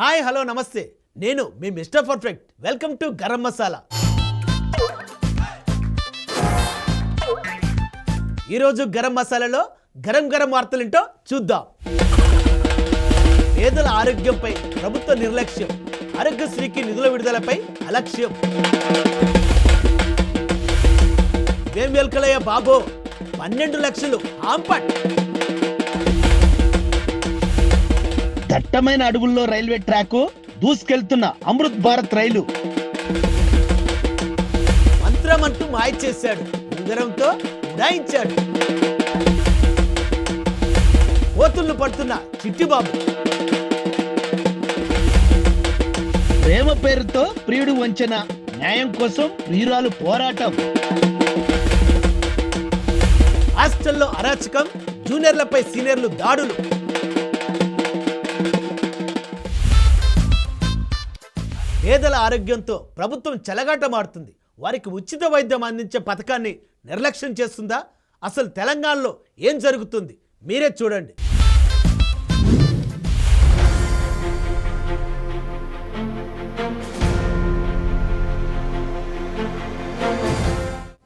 Hi hello నమస్తే, నేను మీ Mister Perfect. Welcome to Garam Masala. ఈరోజు గరం మసాలాలో గరం గరం వార్తలేంటో చూద్దాం. పేదల ఆరోగ్యంపై ప్రభుత్వ నిర్లక్ష్యం, ఆరోగ్యశ్రీకి నిధుల విడుదలపై అలక్ష్యం. వేంవెల్కలయ్య బాబో 12 లక్షలు ఆంపట్. దట్టమైన అడవుల్లో రైల్వే ట్రాక్ దూసుకెళ్తున్న అమృత్ భారత్ రైలు. మంత్రమంటూ మాయ చేశాడు, ఉంగరంతో ఉడాయించాడు. కోతుళ్ళు పడుతున్న చిట్టిబాబు. ప్రేమ పేరుతో ప్రియుడు వంచన, న్యాయం కోసం ప్రియురాలు పోరాటం. హాస్టల్లో అరాచకం, జూనియర్లపై సీనియర్లు దాడులు. పేదల ఆరోగ్యంతో ప్రభుత్వం చెలగాటమాడుతుంది. వారికి ఉచిత వైద్యం అందించే పథకాన్ని నిర్లక్ష్యం చేస్తుందా? అసలు తెలంగాణలో ఏం జరుగుతుంది మీరే చూడండి.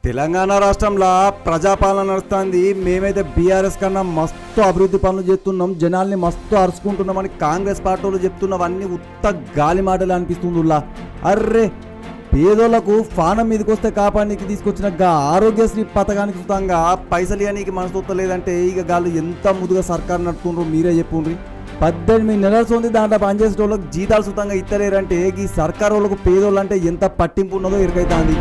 తెలంగాణ రాష్ట్రంలో ప్రజాపాలన నడుస్తుంది. మేమైతే బీఆర్ఎస్ కన్నా మస్తు అభివృద్ధి పనులు చేస్తున్నాం, జనాల్ని మస్తు అరుచుకుంటున్నామని కాంగ్రెస్ పార్టీలు చెప్తున్నవన్నీ ఉత్త గాలి మాటలు అనిపిస్తుందిలా. అర్రే, పేదోళ్లకు ఫానం మీదకి వస్తే కాపాడడానికి తీసుకొచ్చిన ఆరోగ్యశ్రీ పథకానికి సుతంగా పైసలు ఇవ్వడానికి మనసు లేదంటే ఇక గాళ్ళు ఎంత ముదుగా సర్కారు నడుతుండ్రు మీరే చెప్పుండ్రి. 18 నెలల సొంది దాంట్లో పనిచేసే వాళ్ళకి జీతాలు సుతంగా ఇస్తలేరంటే ఈ సర్కారు వాళ్ళకు పేదోళ్ళు అంటే ఎంత పట్టింపు ఉన్నదో ఇరుకైతుంది.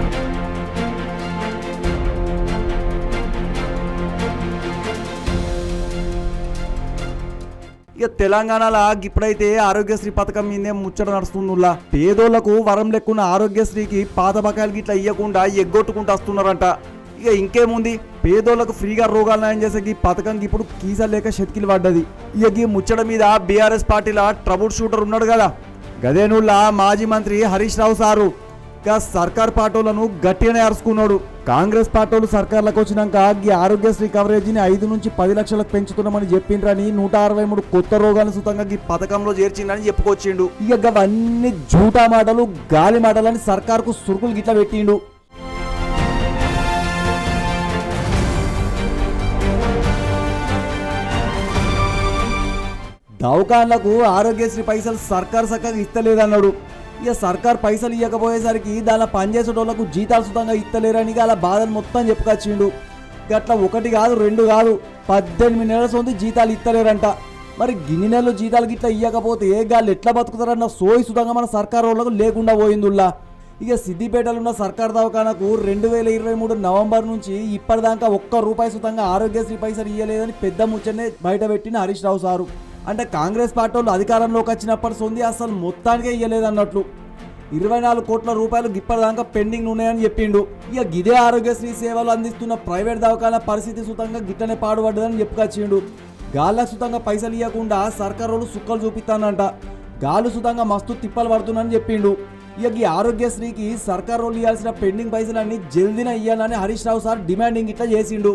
ఇక తెలంగాణలో ఇప్పుడైతే ఆరోగ్యశ్రీ పథకం మీదే ముచ్చట నడుస్తుందిలా. పేదోళ్లకు వరం లెక్కున్న ఆరోగ్యశ్రీకి పాత బకాయిలు గిట్లా ఇవ్వకుండా ఎగ్గొట్టుకుంటూ వస్తున్నారంట. ఇక ఇంకేముంది, పేదోళ్లకు ఫ్రీగా రోగాలు నయం చేసే ఈ పథకం ఇప్పుడు కీసా లేక షెతికిలు పడ్డది. ఇక ఈ ముచ్చట మీద బీఆర్ఎస్ పార్టీల ట్రబుల్ షూటర్ ఉన్నాడు కదా, గదేనుల్లా మాజీ మంత్రి హరీష్ రావు సారు సర్కార్ పార్టీలను గట్టిగానే అరుచుకున్నాడు. కాంగ్రెస్ పార్టీలు సర్కార్లకు వచ్చినాక ఈ ఆరోగ్యశ్రీ కవరేజీని 5 నుంచి 10 లక్షలకు పెంచుతున్నామని చెప్పిండ్రని 163 కొత్త రోగాలను సుతంగా ఈ పథకంలో చేర్చిండని చెప్పుకొచ్చిండు. ఇక అవన్నీ జూటా మాటలు, గాలి మాటలని సర్కార్కు సురుకులు గిట్ల పెట్టిండు. దవాఖాన్లకు ఆరోగ్యశ్రీ పైసలు సర్కార్ చక్కగా ఇస్తలేదన్నాడు. ఇక సర్కార్ పైసలు ఇవ్వకపోయేసరికి దానిలో పనిచేసేటోళ్లకు జీతాలు సుతంగా ఇస్తలేరని అలా బాధలు మొత్తం చెప్పుకొచ్చిండు. గట్లా 1 కాదు 2 కాదు 18 నెలల సొంది జీతాలు ఇస్తలేరంట. మరి గిన్ని నెలలు జీతాలు గిట్లా ఇవ్వకపోతే గాళ్ళు ఎట్లా బతుకుతారన్న సోయి సుతంగా మన సర్కార్ వాళ్ళకు లేకుండా పోయిందిలా. ఇక సిద్దిపేటలో ఉన్న సర్కార్ దవాఖానకు 2023 నవంబర్ నుంచి ఇప్పటిదాకా ₹1 సుతంగా ఆరోగ్యశ్రీ పైసలు ఇవ్వలేదని పెద్ద ముచ్చనే బయట పెట్టిన హరీష్ రావు సారు. అంటే కాంగ్రెస్ పార్టీ వాళ్ళు అధికారంలోకి వచ్చినప్పటి సొంది అసలు మొత్తానికే ఇవ్వలేదన్నట్లు. 24 కోట్ల రూపాయలు ఇప్పటిదాకా పెండింగ్ ఉన్నాయని చెప్పిండు. ఇక గిదే ఆరోగ్యశ్రీ సేవలు అందిస్తున్న ప్రైవేట్ దవాఖాన పరిస్థితి సుతంగా గిట్టనే పాడుపడ్డదని చెప్పుకొచ్చిండు. గాళ్ళకు సుతంగా పైసలు ఇవ్వకుండా సర్కారు వాళ్ళు సుక్కలు చూపిస్తానంట. గాలు సుతంగా మస్తు తిప్పలు పడుతున్నాయని చెప్పిండు. ఇక ఈ ఆరోగ్యశ్రీకి సర్కారు వాళ్ళు ఇవ్వాల్సిన పెండింగ్ పైసలన్నీ జల్దీన ఇవ్వాలని హరీష్ రావు సార్ డిమాండింగ్ ఇట్లా చేసిండు.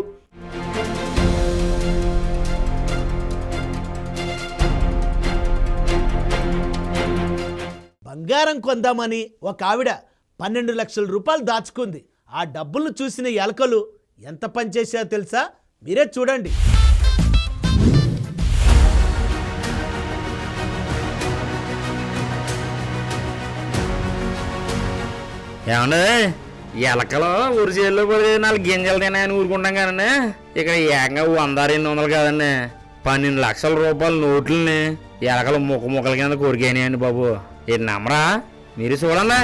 బంగారం కొందామని ఒక ఆవిడ 12 లక్షల రూపాయలు దాచుకుంది. ఆ డబ్బులను చూసిన ఎలకలు ఎంత పనిచేసాయో తెలుసా? మీరే చూడండి. ఏమండే, ఎలకలు ఊరి చేతిలో పడి 4 గింజలు తినాయని ఊరుకుంటాం కానీ ఇక్కడ ఏకంగా 100-200 కాదండి, 12 లక్షల రూపాయల నోట్లని ఎలకలు ముక్కల కింద కొరికాయని బాబు. ఇది నమ్మరా? మీరు చూడండి.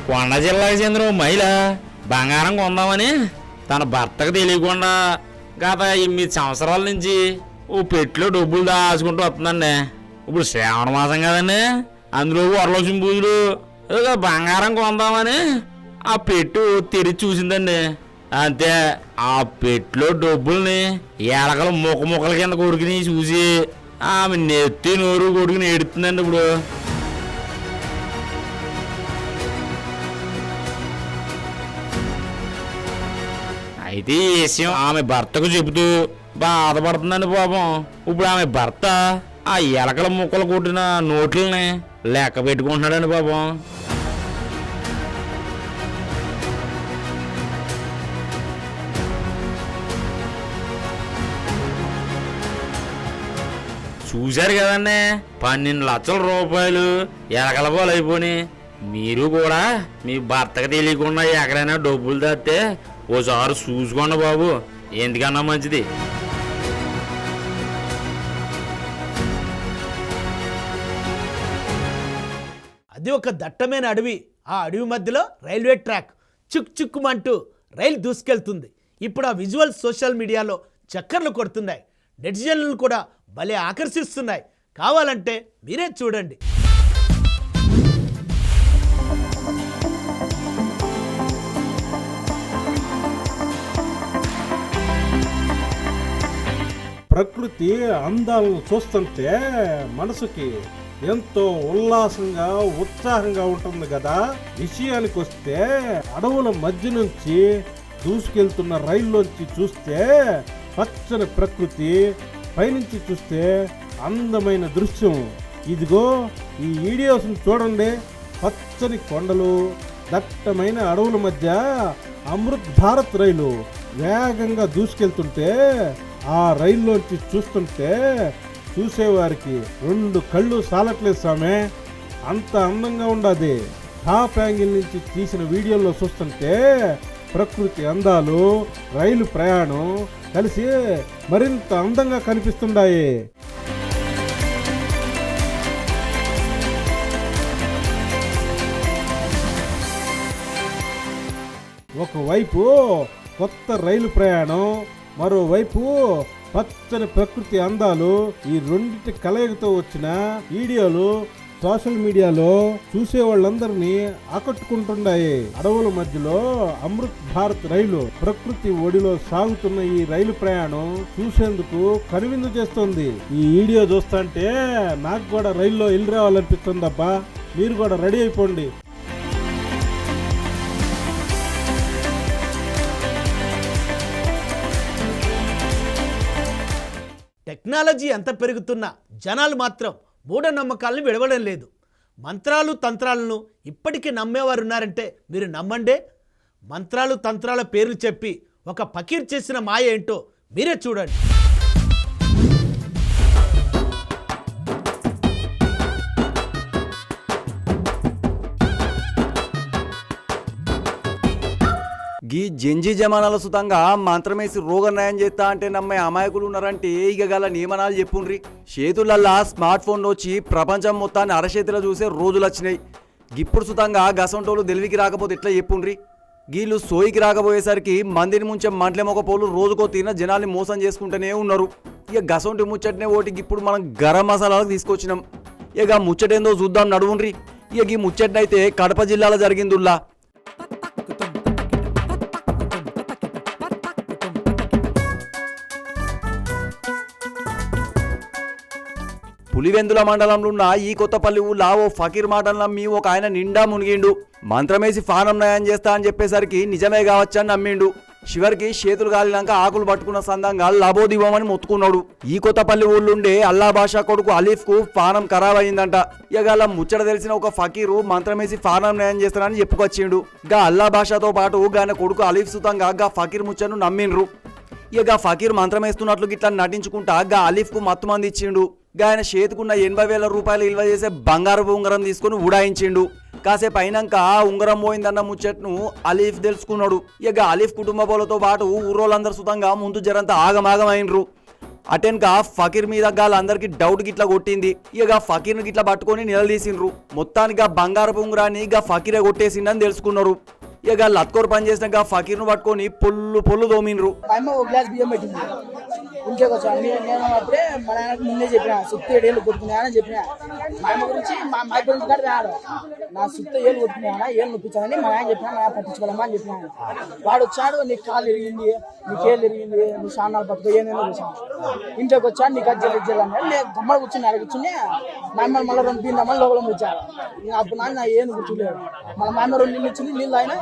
కొండ జిల్లాకు చెందిన మహిళ బంగారం కొందామని తన భర్తకు తెలియకుండా గత 8 సంవత్సరాల నుంచి ఓ పెట్టులో డబ్బులు దాచుకుంటూ వస్తుందండి. ఇప్పుడు శ్రావణ మాసం కదండి, అందులో వరలక్ష్మి పూజలు బంగారం కొందామని ఆ పెట్టు తెరిచి చూసిందండి. అంతే, ఆ పెట్టులో డబ్బుల్ని ఎలకలు ముక్కల కింద కొడుకుని చూసి ఆమె నెత్తి నోరు కొడుకుని ఏడుతుందండి. ఇప్పుడు అయితే ఈ విషయం ఆమె భర్తకు చెబుతూ బాధపడుతుందండి పాపం. ఇప్పుడు ఆమె భర్త ఆ ఎలకల ముక్కలు కొట్టిన నోట్లని లెక్క పెట్టుకుంటున్నాడండి పాపం. చూశారు కదండి, 12 లక్షల రూపాయలు ఎలకల పాలు అయిపోయి. మీరు కూడా మీ భర్తకు తెలియకుండా ఎక్కడైనా డబ్బులు తెస్తే ఓసారి చూసుకోండి బాబు, ఎందుకన్నా మంచిది. అది ఒక దట్టమైన అడవి. ఆ అడవి మధ్యలో రైల్వే ట్రాక్ చుక్ చుక్కుమంటూ రైలు దూసుకెళ్తుంది. ఇప్పుడు ఆ విజువల్ సోషల్ మీడియాలో చక్కర్లు కొడుతున్నాయి. నెటిజన్లు కూడా భలే ఆకర్షిస్తున్నాయి. కావాలంటే మీరే చూడండి. ప్రకృతి అందాలను చూస్తుంటే మనసుకి ఎంతో ఉల్లాసంగా ఉత్సాహంగా ఉంటుంది కదా. విషయానికి వస్తే అడవుల మధ్య నుంచి దూసుకెళ్తున్న రైల్లోంచి చూస్తే పచ్చని ప్రకృతి, పైనుంచి చూస్తే అందమైన దృశ్యం. ఇదిగో ఈ వీడియోస్ని చూడండి. పచ్చని కొండలు, దట్టమైన అడవుల మధ్య అమృత్ భారత్ రైలు వేగంగా దూసుకెళ్తుంటే ఆ రైల్లోంచి చూస్తుంటే చూసేవారికి 2 కళ్ళు సాలట్లేదు సామే, అంత అందంగా ఉండదు. టాప్ యాంగిల్ నుంచి తీసిన వీడియోలో చూస్తుంటే ప్రకృతి అందాలు, రైలు ప్రయాణం కలిసి మరింత అందంగా కనిపిస్తున్నాయి. ఒకవైపు కొత్త రైలు ప్రయాణం, మరోవైపు పచ్చని ప్రకృతి అందాలు. ఈ రెండింటి కలయికతో వచ్చిన వీడియోలు సోషల్ మీడియాలో చూసే వాళ్ళందరినీ ఆకట్టుకుంటున్నాయి. అడవుల మధ్యలో అమృత్ భారత్ రైలు ప్రకృతి ఒడిలో సాగుతున్న ఈ రైలు ప్రయాణం చూసేందుకు కనువిందు చేస్తుంది. ఈ వీడియో చూస్తుంటే నాకు కూడా రైల్లో వెళ్ళి రావాలనిపిస్తుందబ్బా. మీరు కూడా రెడీ అయిపోండి. టెక్నాలజీ ఎంత పెరుగుతున్నా జనాలు మాత్రం మూఢనమ్మకాలను విడవడం లేదు. మంత్రాలు తంత్రాలను ఇప్పటికీ నమ్మేవారు ఉన్నారంటే మీరు నమ్మండే. మంత్రాలు తంత్రాల పేర్లు చెప్పి ఒక ఫకీర్ చేసిన మాయ ఏంటో మీరే చూడండి. గీ జంజీ జమానాల సుతంగా మంత్రమేసి రోగ నయం చేస్తా అంటే నమ్మే అమాయకులు ఉన్నారంటే ఇక గల నియమనాలు చెప్పుండ్రి. చేతులల్లా స్మార్ట్ ఫోన్లు వచ్చి ప్రపంచం మొత్తాన్ని అరచేతిలో చూసే రోజులు వచ్చినాయి. ఇప్పుడు సుతంగా గసంటోళ్ళు తెలివికి రాకపోతే ఎట్లా చెప్పుండ్రి. గీళ్ళు సోయికి రాకపోయేసరికి మందిని ముంచే మంటలే మొకపోలు రోజుకో తీన జనాల్ని మోసం చేసుకుంటూనే ఉన్నారు. ఇక గసంటి ముచ్చటనే ఓటికి ఇప్పుడు మనం గరం మసాలాలకు తీసుకొచ్చినాం. ఇక ముచ్చటేందో చూద్దాం నడువుండ్రి. ఇక ఈ ముచ్చటనైతే కడప జిల్లాలో జరిగిందుల్లా. పులివెందుల మండలంలో ఉన్న ఈ కొత్తపల్లి ఊళ్ళో ఓ ఫకీర్ మాటలు నమ్మి ఒక ఆయన నిండా మునిగిండు. మంత్రమేసి ఫానం నయం చేస్తా అని చెప్పేసరికి నిజమే కావచ్చని నమ్మిండు. చివరికి చేతులు గాలినాక ఆకులు పట్టుకున్న సందంగా లాభోదివ్వమని మొత్తుకున్నాడు. ఈ కొత్తపల్లి ఊళ్ళుండే అల్లా బాషా కొడుకు అలీఫ్ కు ఫానం ఖరాబ్ అయిందంట. ఇక ముచ్చట తెలిసిన ఒక ఫకీరు మంత్రమేసి ఫానం నయం చేస్తానని చెప్పుకొచ్చిండు. గా అల్లా బాషాతో పాటు గాన కొడుకు అలీఫ్ సుతంగా గా ఫకీర్ ముచ్చను నమ్మిండ్రు. ఇక ఫకీర్ మంత్రమేస్తున్నట్లు గిట్లా నటించుకుంటా గా అలీఫ్ కు మత్తు మంది ఇచ్చిండు. ఆయన చేతికున్న 80,000 రూపాయలు విలువ చేసే బంగారపు ఉంగరం తీసుకుని ఉడాయించిండు. కాసేపు అయినాక ఉంగరం పోయిందన్న ముచ్చట్ను అలీఫ్ తెలుసుకున్నాడు. ఇక అలీఫ్ కుటుంబ పోలతో పాటు ఊరోళ్ళందరూ సుతంగా ముందు జరంతా ఆగమాగమైనరు. అటెన్క ఫకీర్ మీద గాళ్ళందరికీ డౌట్ గిట్లా కొట్టింది. ఇక ఫకీర్ని గిట్లా పట్టుకొని నిలదీసిండ్రు. మొత్తానికి బంగారపు ఉంగరాన్ని ఇక ఫకీరే కొట్టేసిందని తెలుసుకున్నారు. ఇక లత్కోరు పని చేసినాక ఫకీర్ను పట్టుకొని పొల్లు తోమిండ్రు. ఇంటికి వచ్చాను నేను అప్పుడే మా నాన్నకి ముందే చెప్పిన సుత్తి 7 ఏళ్ళు కొట్టుకున్నాయని చెప్పిన. మా అమ్మ గురించి మా గురించి కాదు రాడు నా సుత్తి 7 ఏళ్ళు కొట్టుకున్నాయన ఏళ్ళు నొప్పించాలని మా ఆయన చెప్పిన. మా ఆయన పట్టించుకోవాలమ్మా అని చెప్పిన. వాడు వచ్చాడు, నీకు కాలు ఇరిగింది, నీకు ఏళ్ళు ఇరిగింది, నువ్వు సాన్నాలు పట్టుకో ఏమైనా చూసాను. ఇంటికి వచ్చాడు, నీకు అది జల్లి అన్నాడు. నేను గమ్మ కూర్చుని అక్కడ కూర్చుని మా అమ్మ మళ్ళీ 2 బిందమ్మని లోపల వచ్చాడు. అప్పుడు నాన్న ఏం కూర్చోలేదు. మళ్ళీ మా అమ్మ 2 నీళ్ళు ఇచ్చింది. నీళ్ళు అయినా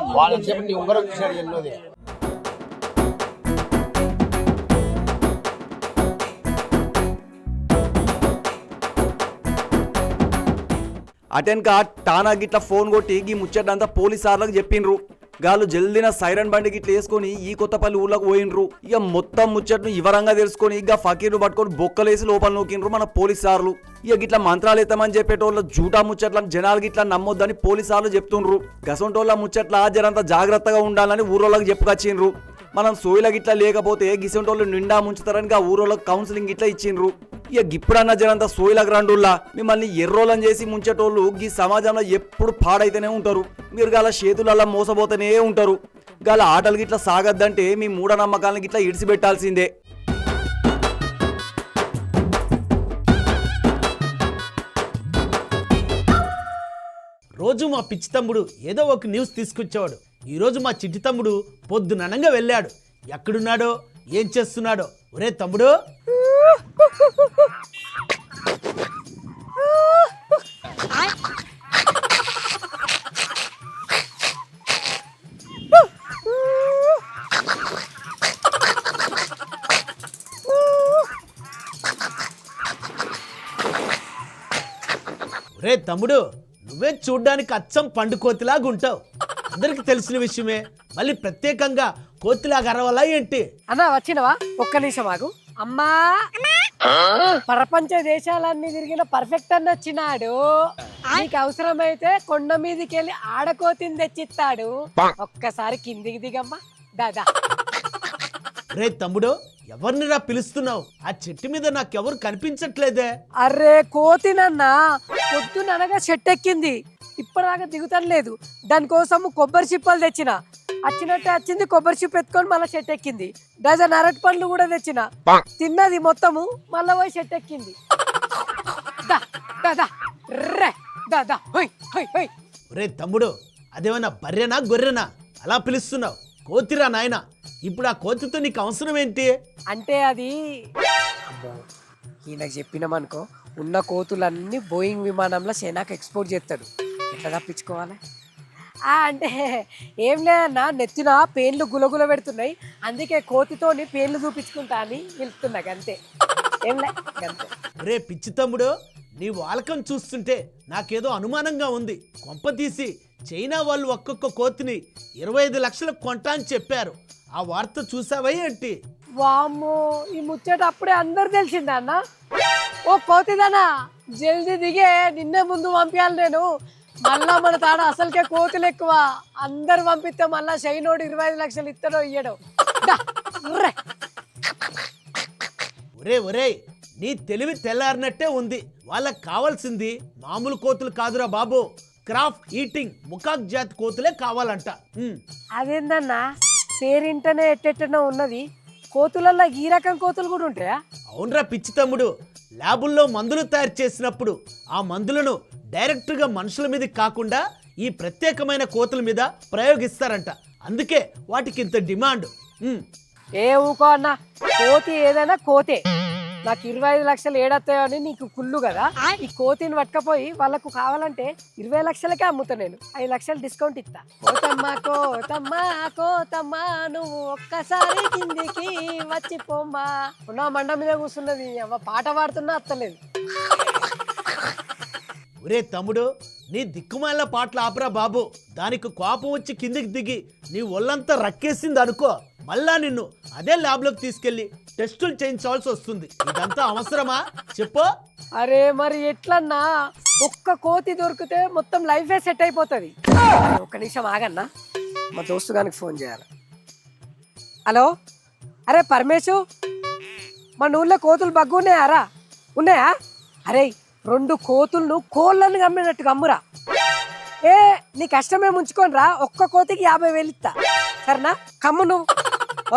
అటెన్కా టానా గిట్ల ఫోన్ కొట్టి ఈ ముచ్చటంతా పోలీసార్లకు చెప్పిండ్రు. గాళ్ళు జల్దిన సైరన్ బండి గిట్ల వేసుకొని ఈ కొత్తపల్లి ఊళ్ళకు పోయిండ్రు. ఇక మొత్తం ముచ్చట్ను వివరంగా తెలుసుకొని ఇక ఫకీర్ను పట్టుకొని బొక్కలేసి లోపల నూకిండ్రు మన పోలీసార్లు. ఇక గిట్ల మంత్రాలు ఎత్తమని చెప్పేటోళ్ళ జూటా ముచ్చట్లను జనాలు గిట్లా నమ్మొద్దని పోలీసార్లు చెప్తుండ్రు. గసంటోళ్ళ ముచ్చట్ల జరంతా జాగ్రత్తగా ఉండాలని ఊరోళ్ళకి చెప్పుకొచ్చిండ్రు. మనం సోయిల గిట్లా లేకపోతే గిసంటోళ్ళు నిండా ముంచుతారని ఆ ఊరోళ్ళకి కౌన్సిలింగ్ గిట్లా ఇచ్చిండ్రు. ఇక గిప్పుడన్న జనంతా సోయిలకు రండుల్లా మిమ్మల్ని ఎర్రోళ్ళని చేసి ముంచేటోళ్ళు ఈ సమాజంలో ఎప్పుడు పాడైతేనే ఉంటారు. మీరు గల చేతులల్లా మోసపోతూనే ఉంటారు. గల ఆటలు గిట్లా సాగద్దంటే మీ మూఢనమ్మకాలను గిట్లా ఇడిచిపెట్టాల్సిందే. రోజు మా పిచ్చి తమ్ముడు ఏదో ఒక న్యూస్ తీసుకొచ్చేవాడు. ఈరోజు మా చిట్టి తమ్ముడు పొద్దుననంగా వెళ్ళాడు. ఎక్కడున్నాడో ఏం చేస్తున్నాడో. ఒరే తమ్ముడు, ఒరే తమ్ముడు, నువ్వే చూడ్డానికి అచ్చం పండు కోతిలాగా ఉంటావు. అందరికి తెలిసిన విషయమే, మళ్ళీ ప్రత్యేకంగా కోతిలాగా అరవాలా ఏంటి? అన్నా వచ్చినవా? ఒక్క నిమిషం ఆగు. అమ్మా, ప్రపంచ దేశాలన్నీ తిరిగిన పర్ఫెక్ట్ అన్న వచ్చినాడు. నీకు అవసరమైతే కొండ మీదకి వెళ్ళి ఆడకోతిని తెచ్చిస్తాడు. ఒక్కసారి కిందికి దిగమ్మా. దాదా రే తమ్ముడు, ఎవరినిరా పిలుస్తున్నావు? ఆ చెట్టు మీద నాకెవరు కనిపించట్లేదే. అర్రే కోతినన్నా, పొద్దుననగా చెట్టు ఎక్కింది, ఇప్పటిదాకా దిగుతాను లేదు. దానికోసం కొబ్బరి చిప్పలు తెచ్చిన. వచ్చినట్టే వచ్చింది, కొబ్బరి చిప్ప ఎత్తుకొని మళ్ళీ చెట్టు ఎక్కింది. డజన్ అరటి పండ్లు కూడా తెచ్చిన. తిన్నది మొత్తము, మళ్ళా పోయి చెట్టు ఎక్కింది. రే తమ్ముడు, అదేమన్నా బర్రెనా గొర్రెనా అలా పిలుస్తున్నావు? కోతిరా నాయన. ఇప్పుడు ఆ కోతితో నీకు అవసరం ఏంటి? అంటే అది ఈయనకు చెప్పినామనుకో, ఉన్న కోతులన్నీ బోయింగ్ విమానంలో చైనాకి ఎక్స్పోర్ట్ చేస్తాడు. ఎట్లా తప్పించుకోవాలి? అంటే ఏం లేదన్నా, నెత్తిన పేన్లు గులగుల పెడుతున్నాయి, అందుకే కోతితోని పేన్లు చూపించుకుంటా అని పిలుస్తున్నా. అంతే, ఏం లే అంతే. రే పిచ్చి తమ్ముడు, నీ వాలకం చూస్తుంటే నాకేదో అనుమానంగా ఉంది. కొంప తీసి చైనా వాళ్ళు ఒక్కొక్క కోతిని 25 లక్షలకు కొంటా అని చెప్పారు. ఆ వార్త చూసావా ఏంటి? వామ్మో, ఈ ముచ్చట అప్పుడే అందరు తెలిసిందా అన్న? ఓ కోతిదనా, జల్దీ దిగే, నిన్నే ముందు పంపించాలి నేను. మళ్ళా మన తాడ అసలుకే కోతులు ఎక్కువ. అందరు పంపిస్తే మళ్ళా షైనోడు 25 లక్షలు ఇస్తాడో ఇయ్యడో. ఒరే ఒరే, నీ తెలివి తెల్లారినట్టే ఉంది. వాళ్ళకి కావాల్సింది మామూలు కోతులు కాదురా బాబు, క్రాఫ్ట్ ఈటింగ్ ముకాక్ జాతి కోతులే కావాలంట. అదేందన్నా, పేరింటనే ఎట్టెట్టనో ఉన్నది. కోతులల్లో ఈ రకం కోతులు కూడా ఉంటాయా? అవునరా పిచ్చి తమ్ముడు, ల్యాబుల్లో మందులు తయారు చేసినప్పుడు ఆ మందులను డైరెక్ట్గా మనుషుల మీద కాకుండా ఈ ప్రత్యేకమైన కోతుల మీద ప్రయోగిస్తారంట. అందుకే వాటికి ఇంత డిమాండ్. ఏ ఊకో అన్న, కోతి ఏదైనా కోతే. నాకు 25 లక్షలు ఏడతాయో అని నీకు కుళ్ళు కదా. ఈ కోతిని పట్టుకపోయి వాళ్ళకు కావాలంటే 20 లక్షలకే అమ్ముతా నేను. 5 లక్షలు డిస్కౌంట్ ఇస్తా. కోతమ్మా కోతమ్మా కోతమ్మా, నువ్వు ఒక్కసారి కిందికి వచ్చి పోమ్మా. ఉన్న మండ మీద కూర్చున్నది, పాట పాడుతున్నా అత్తలేదు. ఒరే తమ్ముడు, నీ దిక్కుమాల పాటలు ఆపరా బాబు. దానికి కోపం వచ్చి కిందికి దిగి నీ ఒళ్ళంతా రక్కేసింది అనుకో, మళ్ళా నిన్ను అదే ల్యాబ్లోకి తీసుకెళ్లి టెస్టులు చేయించాల్సి వస్తుంది. ఇదంతా అవసరమా చెప్పు? అరే మరి ఎట్లన్నా, ఒక్క కోతి దొరికితే మొత్తం లైఫే సెట్ అయిపోతుంది. ఒక్క నిమిషం ఆగన్నా, మా దోస్తు గారికి ఫోన్ చేయాలి. హలో, అరే పరమేశు, మన ఊళ్ళో కోతులు బగ్గున్నాయారా? ఉన్నాయా? అరే 2 కోతులను కోళ్ళను గమ్మినట్టు గమ్మురా. ఏ నీ కష్టమే ముంచుకొని రా, ఒక్క కోతికి 50,000 ఇస్తా. సరేనా? కమ్ము నువ్వు.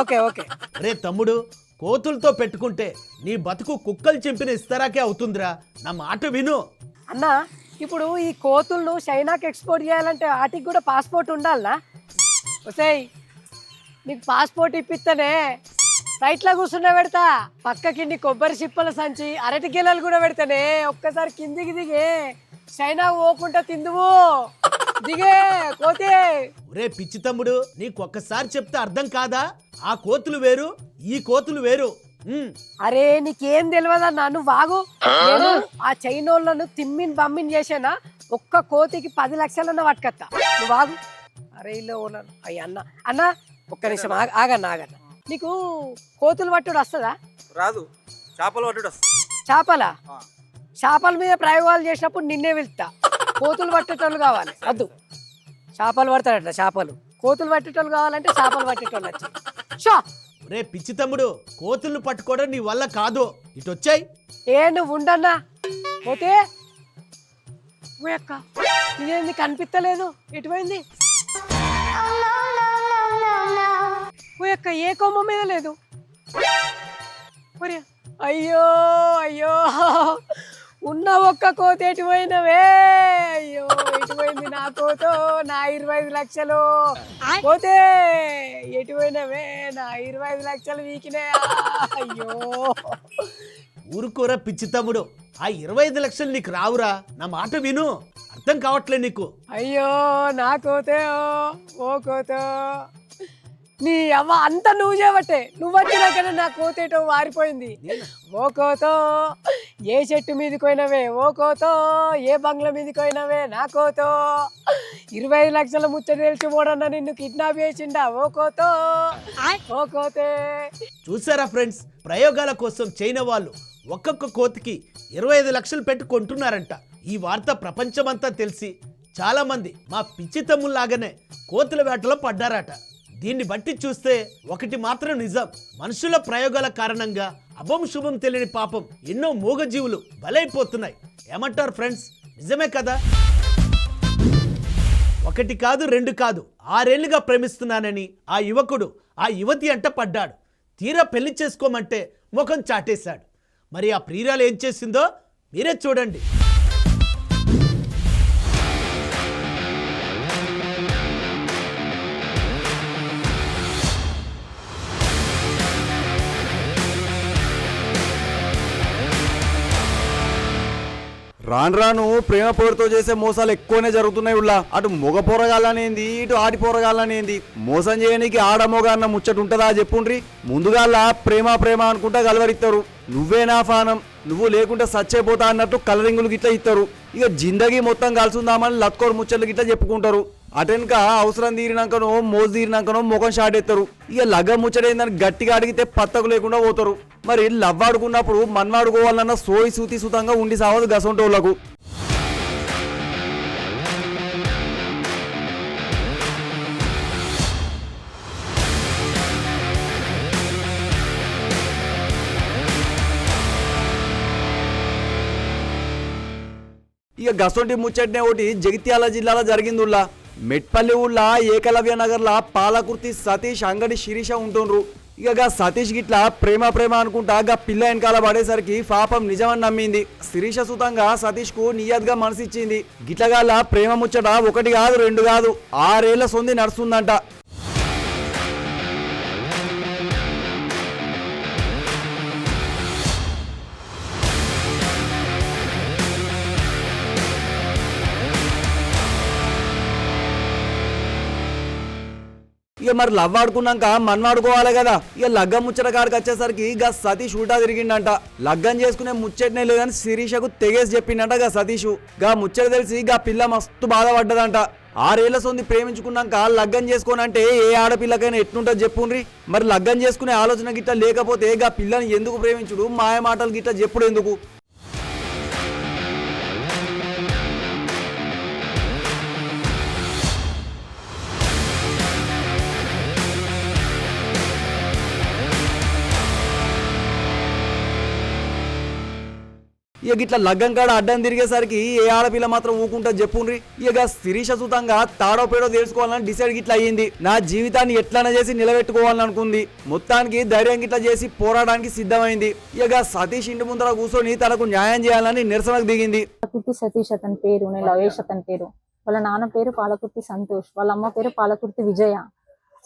Okay okay. రే తమ్ముడు, కోతులతో పెట్టుకుంటే నీ బతుకు కుక్కలు చింపిన ఇస్తారాకే అవుతుందిరా. నా మాట విను. అన్న, ఇప్పుడు ఈ కోతులను చైనాకి ఎక్స్పోర్ట్ చేయాలంటే వాటికి కూడా పాస్పోర్ట్ ఉండాలనా? వస్తాయి, నీకు పాస్పోర్ట్ ఇప్పిస్తానే. ఫ్లైట్లో కూర్చున్నా పెడతా, పక్కకి నీ కొబ్బరి చిప్పల సంచి, అరటి గిల్లలు కూడా పెడతానే. ఒక్కసారి కిందికి దిగే, చైనా పోకుండా తిందువు. దిగే కోతి. ఒరే పిచ్చి తమ్ముడు, నీకు ఒక్కసారి చెప్తే అర్థం కాదా? ఆ కోతులు వేరు, ఈ కోతులు వేరు. అరే నీకేం తెలియదన్నా, నువ్వు వాగు. నేను ఆ చైనోళ్ళను తిమ్మిన్ బమ్మిన్ చేసేనా, ఒక్క కోతికి 10 లక్షలన్న పట్టుకత్తా. నువ్వు వాగు. అరే ఇల్లు అయ్య అన్న అన్న ఒక్క నిమిషం ఆగన్నా. నీకు కోతులు పట్టుడు వస్తుందా? రాదు, చేపలు పట్టుడు వస్తుంది. చేపల చేపల మీద ప్రయోగాలు చేసినప్పుడు నిన్నే వెళ్తా. కోతులు పట్టేటోళ్ళు కావాలి, వద్దు. చేపలు పడతాడట, చేపలు. కోతులు పట్టేటోళ్ళు కావాలంటే చేపలు పట్టేటోళ్ళు వచ్చాయి. షో రే పిచ్చి తమ్ముడు, కోతులు పట్టుకోవడం నీ వల్ల కాదు, ఇటు వచ్చాయి. నువ్వు ఉండన్నా. పోతే అక్క ఇదేంది కనిపిస్తలేదు, ఎటుపోయింది? అక్క ఏ కొమ్మ మీద లేదు. అయ్యో అయ్యో, ఉన్న ఒక్క కోతి ఎటుపోయినవే? అయ్యో ఎటుపోయింది నా కోతో, నా 25 లక్షలు పోతే ఎటుపోయినవే? నా 25 లక్షలు వీకినే. అయ్యో ఊరుకోరా పిచ్చి తమ్ముడు, ఆ 25 లక్షలు నీకు రావురా, నా మాట విను. అర్థం కావట్లే నీకు. అయ్యో నా కోతే, ఓ కోతో, నీ అవ్వ అంతా నువ్వు చేయబట్టే. నువ్వు వచ్చినాకనే నా కోతేటో వారిపోయింది. ఓ కోతో, ఏ చెట్టు మీదకి పోయినవే? ఓ కోతో, ఏ బంగ్లా మీదకి పోయినవే? నా కోతో, 25 లక్షల ముచ్చట తెలిసి పోడన్నా నిన్ను కిడ్నాప్ చేసిండా? ఓ కోతో, ఓ కోతే. చూసారా ఫ్రెండ్స్, ప్రయోగాల కోసం చైనా వాళ్ళు ఒక్కొక్క కోతికి 25 లక్షలు పెట్టి కొంటున్నారంట. ఈ వార్త ప్రపంచమంతా తెలిసి చాలా మంది మా పిచ్చి తమ్ముల్లాగానే కోతుల వేటలో పడ్డారట. దీన్ని బట్టి చూస్తే ఒకటి మాత్రం నిజం, మనుషుల ప్రయోగాల కారణంగా అభం శుభం తెలియని పాపం ఎన్నో మూగజీవులు బలైపోతున్నాయి. ఏమంటారు ఫ్రెండ్స్, నిజమే కదా? ఒకటి కాదు, 2 కాదు, 6 ఏళ్లుగా ప్రేమిస్తున్నానని ఆ యువకుడు ఆ యువతి అంట పడ్డాడు. తీరా పెళ్లి చేసుకోమంటే ముఖం చాటేశాడు. మరి ఆ ప్రియురాలు ఏం చేసిందో మీరే చూడండి. రాను రాను ప్రేమ పేరుతో చేసే మోసాలు ఎక్కువనే జరుగుతున్నాయి. ఉల్లా అటు మొగ పోరగాలనేంది, ఇటు ఆడి పోరగాలనేంది, మోసం చేయడానికి ఆడ మొగ అన్న ముచ్చట ఉంటుందా చెప్పుండ్రి. ముందుగాల ప్రేమ ప్రేమ అనుకుంటా గలవరిస్తారు. నువ్వే నా ఫానం, నువ్వు లేకుంటే సచ్చైపోతా అన్నట్టు కలరింగులు గిట్లా ఇస్తారు. ఇక జిందగీ మొత్తం కలిసిందామని లత్కోరు ముచ్చట్లు గిట్లా చెప్పుకుంటారు. అటెనక అవసరం తీరినాకనో మోజు తీరినాకనో ముఖం షాట్ ఎత్తారు. ఇక లగ్గ ముచ్చటైందని గట్టిగా అడిగితే పత్తకు లేకుండా పోతారు. మరి లవ్వాడుకున్నప్పుడు మన్వాడుకోవాలన్న సోయి సూతి సుతంగా ఉండి సావదు గసంటోళ్లకు. ఇక గసొంటి ముచ్చటనే ఒకటి జగిత్యాల జిల్లాలో జరిగిందిలా. మెట్పల్లి ఊళ్ళో ఏకలవ్య నగర్లా పాలకుర్తి సతీష్, అంగడి శిరీష ఉంటుండ్రు. ఇక సతీష్ గిట్లా ప్రేమ ప్రేమ అనుకుంటా గా పిల్ల వెనకాల పడేసరికి పాపం నిజమని నమ్మింది. శిరీష సుతంగా సతీష్ కు నియత్గా మనసిచ్చింది. గిట్లగాల ప్రేమ ముచ్చట 1 కాదు 2 కాదు 6 ఏళ్ల సొంది నడుస్తుందంట. ఇక మరి లవ్ ఆడుకున్నాక మన్వాడుకోవాలి కదా. ఇక లగ్గం ముచ్చట కాడికి వచ్చేసరికి గా సతీష్ ఉల్టా తిరిగిండంట. లగ్గం చేసుకునే ముచ్చటనే లేదని శిరీషకు తెగేసి చెప్పిండంట గా సతీష్. గా ముచ్చట తెలిసి గా పిల్ల మస్తు బాధపడ్డదంట. 6 ఏళ్ల సొంది ప్రేమించుకున్నాక లగ్గం చేసుకోనంటే ఏ ఆడపిల్లకైనా ఎట్లుంటుంది చెప్పుండ్రి. మరి లగ్గం చేసుకునే ఆలోచన గిట్లా లేకపోతే గా పిల్లని ఎందుకు ప్రేమించుడు, మాయ మాటలు గిట్లా చెప్పుడు ఎందుకు? ఇక ఇట్లా లగ్గం కాడ అడ్డం తిరిగేసరికి ఏ ఆడపిల్ల మాత్రం ఊకుంటా చెప్పుండ్రి. ఇక శిరీష సుతంగా తాడో పేడో తెలుసుకోవాలని డిసైడ్ గిట్లా అయ్యింది. నా జీవితాన్ని ఎట్లనే చేసి నిలబెట్టుకోవాలని అనుకుంది. మొత్తానికి ధైర్యం గిట్లా చేసి పోరాడానికి సిద్ధమైంది. ఇక సతీష్ ఇంటి ముందర కూర్చొని తనకు న్యాయం చేయాలని నిరసనకు దిగింది. పాలకుర్తి సతీష్ అతని పేరు, నేను లవేష్ అతని పేరు. వాళ్ళ నాన్న పేరు పాలకుర్తి సంతోష్, వాళ్ళ అమ్మ పేరు పాలకుర్తి విజయ.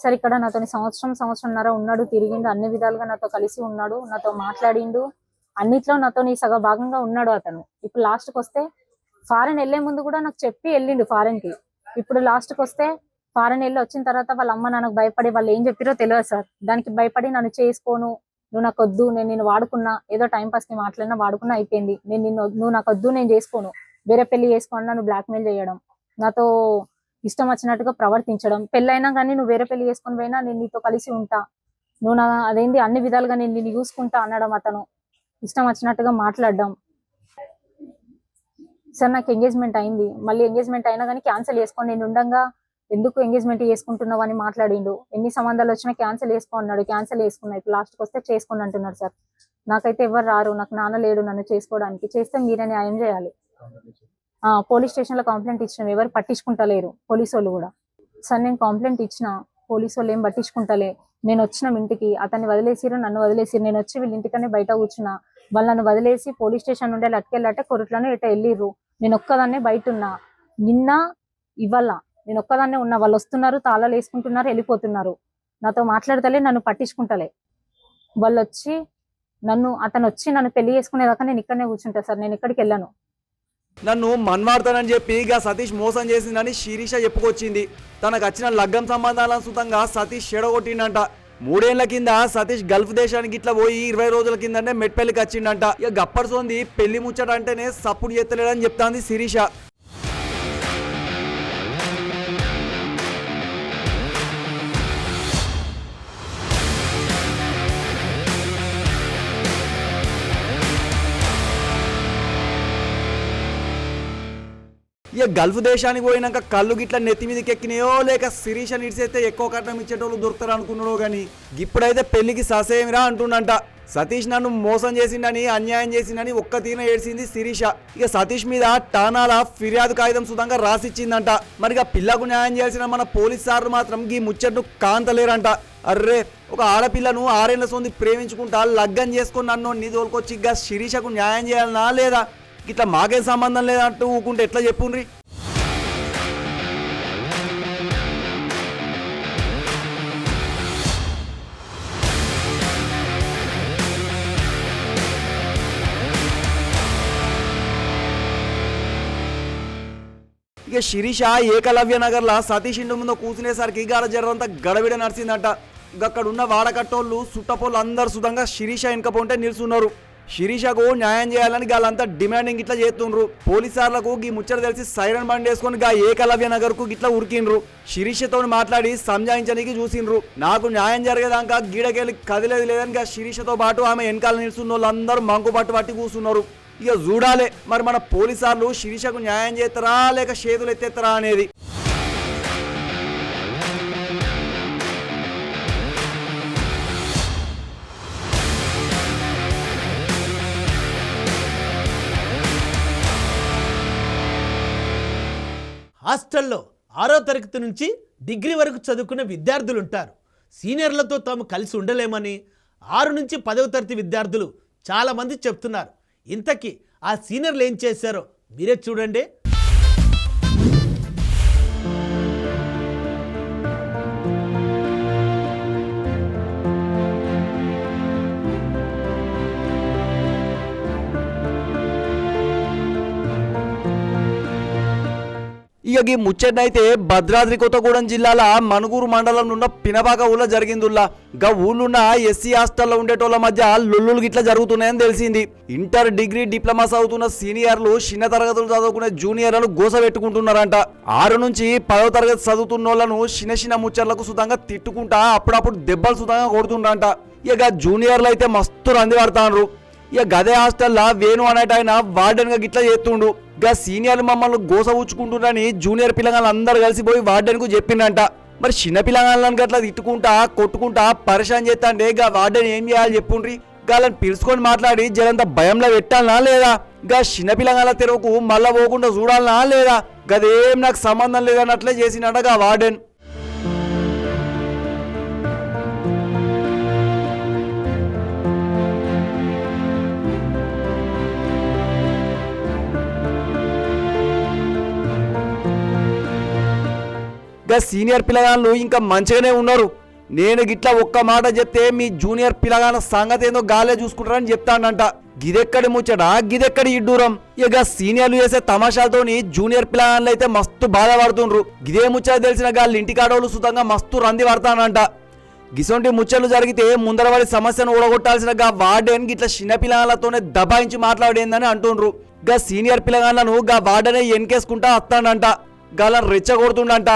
సరే ఇక్కడ నాతో సంవత్సరంన్నర ఉన్నాడు, తిరిగిండు, అన్ని విధాలుగా నాతో కలిసి ఉన్నాడు, నాతో మాట్లాడిండు, అన్నిట్లో నాతో నీ సగ భాగంగా ఉన్నాడు అతను. ఇప్పుడు లాస్ట్కి వస్తే ఫారెన్ వెళ్లే ముందు కూడా నాకు చెప్పి వెళ్ళిండు ఫారెన్ కి. ఇప్పుడు లాస్ట్కి వస్తే ఫారెన్ వెళ్ళి వచ్చిన తర్వాత వాళ్ళ అమ్మ నాన్నకు భయపడి వాళ్ళు ఏం చెప్పారో తెలియదు సార్. దానికి భయపడి నన్ను చేసుకోను, నువ్వు నాకు వద్దు, నేను నిన్ను వాడుకున్నా, ఏదో టైం పాస్ కి మాట్లాడినా వాడుకున్నా అయిపోయింది, నువ్వు నాకు వద్దు, నేను చేసుకోను, వేరే పెళ్లి చేసుకోను, నన్ను బ్లాక్మెయిల్ చేయడం, నాతో ఇష్టం వచ్చినట్టుగా ప్రవర్తించడం, పెళ్ళైనా కానీ నువ్వు వేరే పెళ్లి చేసుకొని పోయినా నేను నీతో కలిసి ఉంటా, నువ్వు నా అదేంటి అన్ని విధాలుగా నేను నిన్ను చూసుకుంటా అనడం, అతను ఇష్టం వచ్చినట్టుగా మాట్లాడడం. సార్ నాకు ఎంగేజ్మెంట్ అయింది, మళ్ళీ ఎంగేజ్మెంట్ అయినా కానీ క్యాన్సిల్ చేసుకొని నేను ఉండగా ఎందుకు ఎంగేజ్మెంట్ చేసుకుంటున్నావు అని మాట్లాడిండు. ఎన్ని సంబంధాలు వచ్చినా క్యాన్సిల్ చేసుకో అన్నాడు, క్యాన్సిల్ చేసుకున్నా, ఇప్పుడు లాస్ట్కి వస్తే చేసుకుని అంటున్నాడు. సార్ నాకైతే ఎవరు రారు, నాకు నాన్న లేడు నన్ను చేసుకోవడానికి, చేస్తే మీరే న్యాయం చేయాలి. పోలీస్ స్టేషన్ లో కంప్లైంట్ ఇచ్చినాం, ఎవరు పట్టించుకుంటలేరు పోలీసు వాళ్ళు కూడా. సార్ నేను కంప్లైంట్ ఇచ్చిన, పోలీసు వాళ్ళు ఏం పట్టించుకుంటలే. నేను వచ్చిన ఇంటికి, అతన్ని వదిలేసిరు, నన్ను వదిలేసిరు, నేను వచ్చి వీళ్ళ ఇంటికనే బయట కూర్చున్నా, వాళ్ళు నన్ను వదిలేసి పోలీస్ స్టేషన్ నుండి లట్టుకెళ్ళాటే కొరట్లోనే ఇట్లా వెళ్ళిర్రు, నేను ఒక్కదాన్నే బయట ఉన్నా, నిన్న ఇవాళ నేను ఒక్కదాన్నే ఉన్నా, వాళ్ళు వస్తున్నారు, తాళాలు వేసుకుంటున్నారు, వెళ్ళిపోతున్నారు, నాతో మాట్లాడతలే, నన్ను పట్టించుకుంటలే. వాళ్ళు వచ్చి అతను వచ్చి నన్ను పెళ్లి చేసుకునేదాకా నేను ఇక్కడనే కూర్చుంటా సార్, నేను ఎక్కడికి వెళ్ళను. నన్ను మన్మాడతానని చెప్పి ఇక సతీష్ మోసం చేసిందని శిరీష చెప్పుకొచ్చింది. తనకు వచ్చిన లగ్గం సంబంధాలను సుతంగా సతీష్ చెడగొట్టిండంట. 3 ఏళ్ల కింద సతీష్ గల్ఫ్ దేశానికి ఇట్లా పోయి 20 రోజుల కిందనే మెట్పల్లికి వచ్చిండంట. ఇక గప్పర్సోంది పెళ్లి ముచ్చట అంటేనే సప్పుడు చేస్తలేడని చెప్తాంది శిరీష. ఇక గల్ఫ్ దేశానికి పోయినాక కళ్ళు గిట్ల నెత్తి మీదకి ఎక్కినాయో లేక శిరీష నిడిసేస్తే ఎక్కువ కట్నం ఇచ్చేటోళ్ళు దొరుకుతారు అనుకున్నాడో కానీ ఇప్పుడైతే పెళ్లికి ససేమిరా అంటుండంట. సతీష్ నన్ను మోసం చేసిండని, అన్యాయం చేసిండని ఒక్క తీన ఏడ్చింది శిరీష. ఇక సతీష్ మీద టానాల ఫిర్యాదు కాగితం సుతంగా రాసిచ్చిందంట. మరి పిల్లకు న్యాయం చేయాల్సిన మన పోలీస్ సార్లు మాత్రం ఈ ముచ్చట్ను కాంతలేరంట. అర్రే, ఒక ఆడపిల్లను 6 ఏళ్ల సొంది ప్రేమించుకుంటా లగ్గం చేసుకుని నన్ను నీ తోలుకొచ్చి ఇక శిరీషకు న్యాయం చేయాలనా లేదా? ఇట్లా మాకేం సంబంధం లేదంటూ ఊకుంటే ఎట్లా చెప్పుండ్రి? ఇక శిరీష ఏకలవ్య నగర్లో సతీష్ ఇంటి ముందు కూర్చునేసరికి గాడ జరంతా గడబిడ నడిచిందంట. అక్కడ ఉన్న వాడకట్టోళ్ళు సుట్టపోళ్ళు అందరు సుతంగా శిరీష వెనకపోంటే నిలుచున్నారు. శిరీషకు న్యాయం చేయాలని వాళ్ళంతా డిమాండింగ్ ఇట్లా చేస్తుండ్రు. పోలీసార్లకు ఈ ముచ్చట తెలిసి సైరన్ బండి వేసుకొని గా ఏకలవ్య నగర్ కు ఇట్లా ఉరికిండ్రు. శిరీషతో మాట్లాడి సంజాయించడానికి చూసిండ్రు. నాకు న్యాయం జరిగేదాకా గీడకెళ్ళి కదిలేదు లేదని శిరీషతో పాటు ఆమె వెనకాల నిలుస్తున్న వాళ్ళందరూ మంకు పట్టి కూర్చున్నారు. ఇక చూడాలి మరి మన పోలీసార్లు శిరీషకు న్యాయం చేస్తారా లేక చేతులు ఎత్తేస్తారా అనేది. హాస్టల్లో 6వ తరగతి నుంచి డిగ్రీ వరకు చదువుకునే విద్యార్థులు ఉంటారు. సీనియర్లతో తాము కలిసి ఉండలేమని 6 నుంచి 10వ తరగతి విద్యార్థులు చాలామంది చెప్తున్నారు. ఇంతకీ ఆ సీనియర్లు ఏం చేశారో మీరే చూడండి. ఇక ఈ ముచ్చటైతే భద్రాద్రి కొత్తగూడెం జిల్లాల మనుగూరు మండలం ఉన్న పినపాక ఊళ్ళో జరిగిందిలా. గా ఊళ్ళున్న ఎస్సీ హాస్టల్లో ఉండేటోళ్ళ మధ్య లొల్లులు గిట్లా జరుగుతున్నాయని తెలిసింది. ఇంటర్, డిగ్రీ, డిప్లొమా చదువుతున్న సీనియర్లు చిన్న తరగతులు చదువుకునే జూనియర్లను గోస పెట్టుకుంటున్నారంట. 6 నుంచి 10వ తరగతి చదువుతున్న వాళ్ళను చిన్న ముచ్చర్లకు సుతంగా తిట్టుకుంటా అప్పుడప్పుడు దెబ్బలు సుతంగా కొడుతుండ్రంట. ఇక జూనియర్లు అయితే మస్తు రంది పడతాండ్రు. ఇక గదే హాస్టల్లో వేణు అనేట ఆయన వార్డెన్ గా గిట్లా చేస్తుండు. గా సీనియర్లు మమ్మల్ని గోస ఊచుకుంటున్నారని జూనియర్ పిల్లగాళ్ళు అందరు కలిసిపోయి వార్డెన్ కు చెప్పిండంట. మరి చిన్న పిల్లగాళ్ళని గట్లా తిట్టుకుంటా కొట్టుకుంటా పరిశాన్ చేస్తాండే గా వార్డెన్ ఏం చేయాలి చెప్పుండ్రి? గాళ్ళని పిలుచుకొని మాట్లాడి జరంత భయంలో పెట్టాలనా లేదా? గా చిన్న పిల్లగాళ్ళ తెరవకు మళ్ళా పోకుండా చూడాలనా లేదా? గదేం నాకు సంబంధం లేదన్నట్లే చేసినట గా వార్డెన్. గా సీనియర్ పిల్లగాళ్ళు ఇంకా మంచిగానే ఉన్నారు. నేను గిట్లా ఒక్క మాట చెప్తే మీ జూనియర్ పిల్లగాళ్ళ సంగతి ఏందో గాలే చూసుకుంటారని చెప్తానంట. గిదెక్కడి ముచ్చట, గిదెక్కడి ఇడ్డూరం. ఇక సీనియర్లు చేసే తమాషాలతోని జూనియర్ పిల్లగాళ్ళు అయితే మస్తు బాధపడుతుండ్రు. గిదే ముచ్చట తెలిసిన గాళ్ళు ఇంటికాడోళ్ళు సుతంగా మస్తు రంది పడతానంట. గిసొంటి ముచ్చట్లు జరిగితే ముందరవాడి సమస్యను ఓడగొట్టాల్సిన గా వార్డెన్ గిట్ల చిన్న పిల్లగాళ్ళతోనే దబాయించి మాట్లాడేందని అంటుండ్రు. గా సీనియర్ పిల్లగాళ్ళను గా వార్డెనే ఎన్కేసుకుంటా వస్తాడంట, గాలను రెచ్చగొడుతుండంట.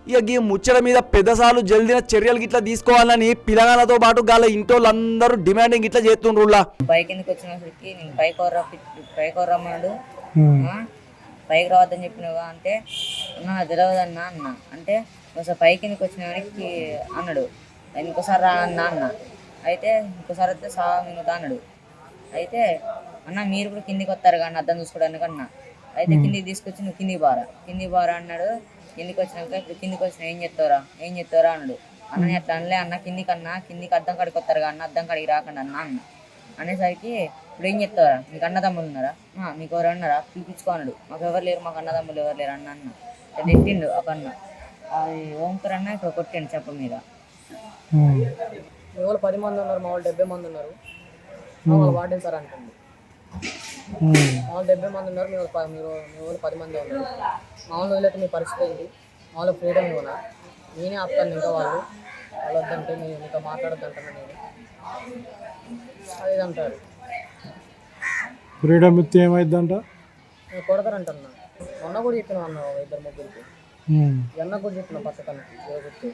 ఇక ఈ ముచ్చట మీద పెద్దసార్లు జల్దిన చర్యలు గిట్లా తీసుకోవాలని పిల్లగాళ్ళతో పాటు గాల ఇంటోళ్ళందరూ డిమాండింగ్ గిట్లా చేస్తుండ్రులా. పైకి ఎందుకు వచ్చినప్పటికి నేను పైకి రమ్మన్నాడు, పైకి రావద్దని చెప్పినవా అంటే నా తెలియదన్నా అన్న. అంటే ఒకసారి పైకి ఎందుకు వచ్చినవాడికి అన్నాడు, ఇంకోసారి రా అన్నా అన్న. అయితే ఇంకోసారి వస్తే సా మిగతా అన్నాడు. అయితే అన్న మీరు కూడా కిందికి వస్తారు కానీ అర్థం చూసుకోవడానికి అన్న. అయితే కిందికి తీసుకొచ్చి నువ్వు కిందికి బారా అన్నాడు. కిందికి వచ్చినాక ఇప్పుడు కిందికి వచ్చినా ఏం చెప్తారా అన్నాడు. అన్న అట్లా అనలే అన్న, కిందికి అద్దం కాడికి వస్తారు కానీ అద్దం కాడికి రాకండి అన్న అనేసరికి ఇప్పుడు ఏం చెప్తారా, మీకు అన్నదమ్ములు ఉన్నారా, మీకు ఎవరు అన్నారా పిలిపించుకో అన్నాడు. మాకు ఎవరు లేరు, మాకు అన్నదమ్ములు ఎవరు లేరు అన్న తిట్టిండు ఒక అన్న. అది ఓంకర్ అన్న ఇక్కడ కొట్టిండు చెప్ప మీద. మీ వాళ్ళు 10 మంది ఉన్నారు, మా వాళ్ళు 70 మంది ఉన్నారు, మా వాళ్ళు వార్డెన్ సార్ అంటుంది. మా వాళ్ళు 70 మంది ఉన్నారు, మీ వాళ్ళు 10 మంది ఉన్నారు. మా వాళ్ళు వదిలేక మీ పరిస్థితి ఏంటి, మా వాళ్ళు ఫ్రీడమ్ ఇవ్వనా, నేనే ఆపుతాను ఇంకా వాళ్ళు వద్దంటే నేను మీతో మాట్లాడొద్దంటాను నేను అది అంటారు. ఫ్రీడమ్ ఇస్తే ఏమైందంట? నేను కొడతారంటున్నా. మొన్న కూడా చెప్పిన అన్న 2-3కి, ఎన్న కూడా చెప్పిన పక్కన చెప్తే.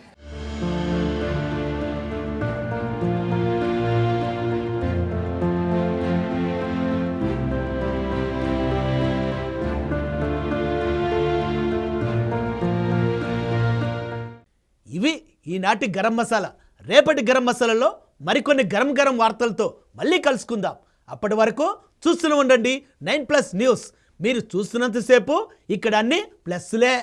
ఇవి ఈనాటి గరం మసాలా. రేపటి గరం మసాలాలో మరికొన్ని గరం వార్తలతో మళ్ళీ కలుసుకుందాం. అప్పటి వరకు చూస్తూనే ఉండండి 9+ న్యూస్. మీరు చూస్తున్నంతసేపు ఇక్కడ అన్ని ప్లస్లే.